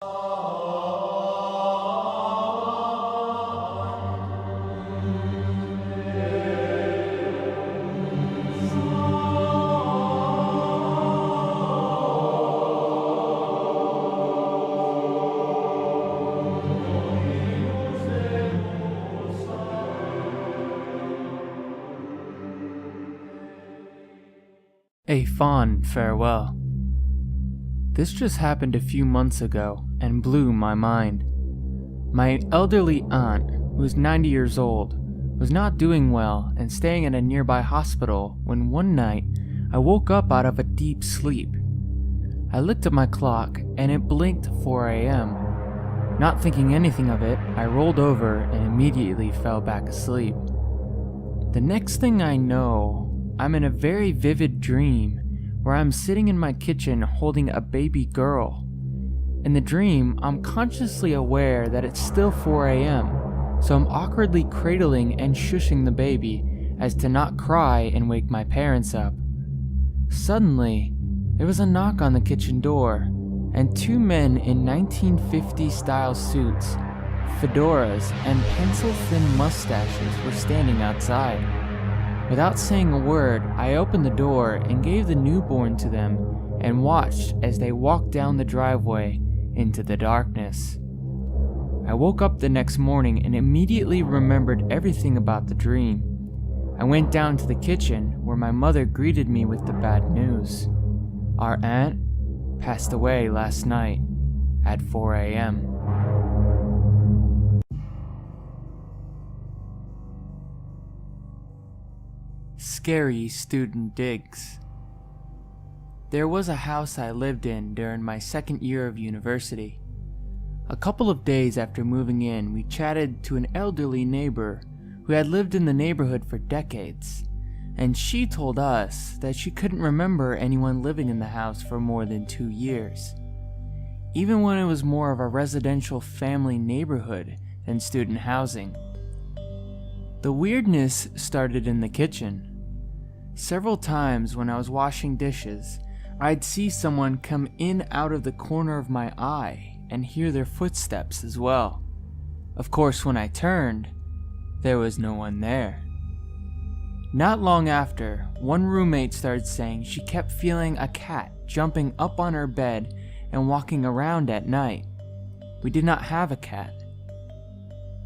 A fond farewell. This just happened a few months ago and blew my mind. My elderly aunt, who is 90 years old, was not doing well and staying at a nearby hospital when one night I woke up out of a deep sleep. I looked at my clock and it blinked 4 a.m. Not thinking anything of it, I rolled over and immediately fell back asleep. The next thing I know, I'm in a very vivid dream where I'm sitting in my kitchen holding a baby girl. In the dream, I'm consciously aware that it's still 4 a.m., so I'm awkwardly cradling and shushing the baby as to not cry and wake my parents up. Suddenly, there was a knock on the kitchen door, and two men in 1950s style suits, fedoras, and pencil-thin mustaches were standing outside. Without saying a word, I opened the door and gave the newborn to them and watched as they walked down the driveway into the darkness. I woke up the next morning and immediately remembered everything about the dream. I went down to the kitchen where my mother greeted me with the bad news. Our aunt passed away last night at 4 a.m. Scary student digs. There was a house I lived in during my second year of university. A couple of days after moving in, we chatted to an elderly neighbor who had lived in the neighborhood for decades, and she told us that she couldn't remember anyone living in the house for more than 2 years, even when it was more of a residential family neighborhood than student housing. The weirdness started in the kitchen. Several times when I was washing dishes, I'd see someone come in out of the corner of my eye and hear their footsteps as well. Of course, when I turned, there was no one there. Not long after, one roommate started saying she kept feeling a cat jumping up on her bed and walking around at night. We did not have a cat.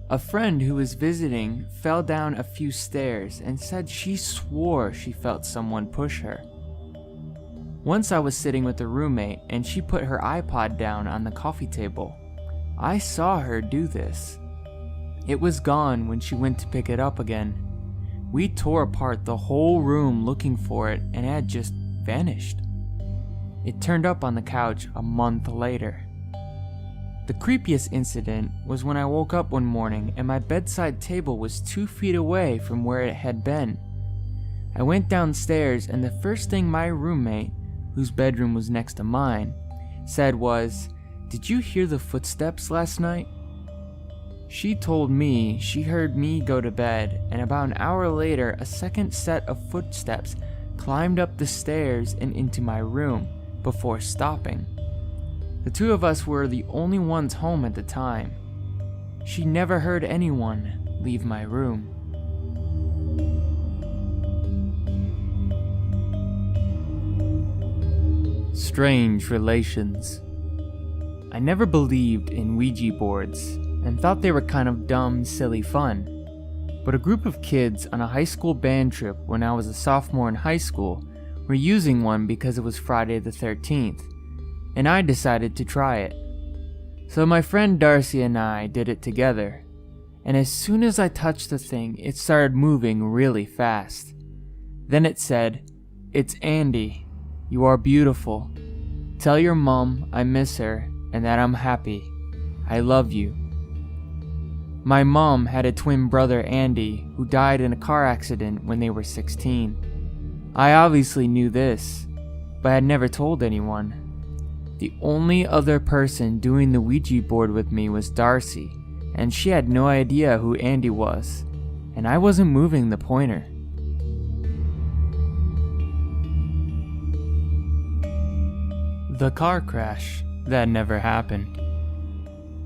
A friend who was visiting fell down a few stairs and said she swore she felt someone push her. Once I was sitting with a roommate and she put her iPod down on the coffee table. I saw her do this. It was gone when she went to pick it up again. We tore apart the whole room looking for it and it had just vanished. It turned up on the couch a month later. The creepiest incident was when I woke up one morning and my bedside table was 2 feet away from where it had been. I went downstairs and the first thing my roommate, whose bedroom was next to mine, said was, "Did you hear the footsteps last night?" She told me she heard me go to bed, and about an hour later a second set of footsteps climbed up the stairs and into my room before stopping. The two of us were the only ones home at the time. She never heard anyone leave my room. Strange relations. I never believed in Ouija boards and thought they were kind of dumb, silly fun. But a group of kids on a high school band trip when I was a sophomore in high school were using one because it was Friday the 13th, and I decided to try it. So my friend Darcy and I did it together, and as soon as I touched the thing, it started moving really fast. Then it said, "It's Andy. You are beautiful. Tell your mom I miss her and that I'm happy. I love you." My mom had a twin brother, Andy, who died in a car accident when they were 16. I obviously knew this, but had never told anyone. The only other person doing the Ouija board with me was Darcy, and she had no idea who Andy was, and I wasn't moving the pointer. The car crash that never happened.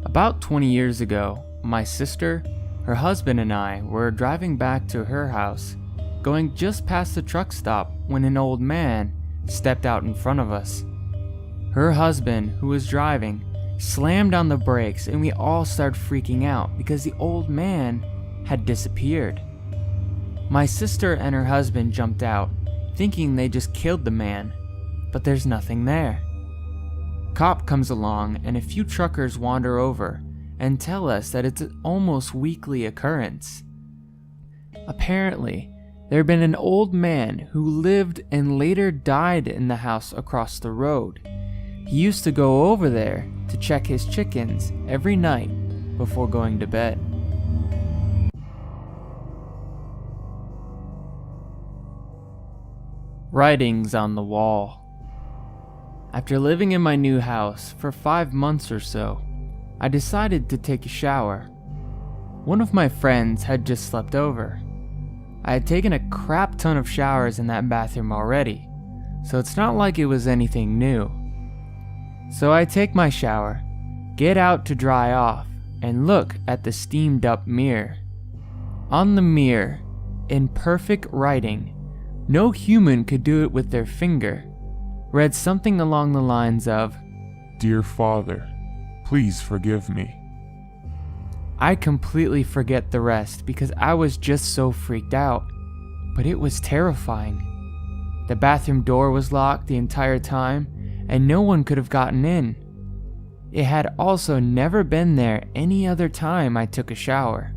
About 20 years ago, my sister, her husband, and I were driving back to her house, going just past the truck stop when an old man stepped out in front of us. Her husband, who was driving, slammed on the brakes and we all started freaking out because the old man had disappeared. My sister and her husband jumped out, thinking they just killed the man, but there's nothing there. Cop comes along and a few truckers wander over and tell us that it's an almost weekly occurrence. Apparently, there had been an old man who lived and later died in the house across the road. He used to go over there to check his chickens every night before going to bed. Writings on the wall. After living in my new house for 5 months or so, I decided to take a shower. One of my friends had just slept over. I had taken a crap ton of showers in that bathroom already, so it's not like it was anything new. So I take my shower, get out to dry off, and look at the steamed up mirror. On the mirror, in perfect writing, no human could do it with their finger, read something along the lines of, "Dear Father, please forgive me." I completely forget the rest because I was just so freaked out, but it was terrifying. The bathroom door was locked the entire time, and no one could have gotten in. It had also never been there any other time I took a shower.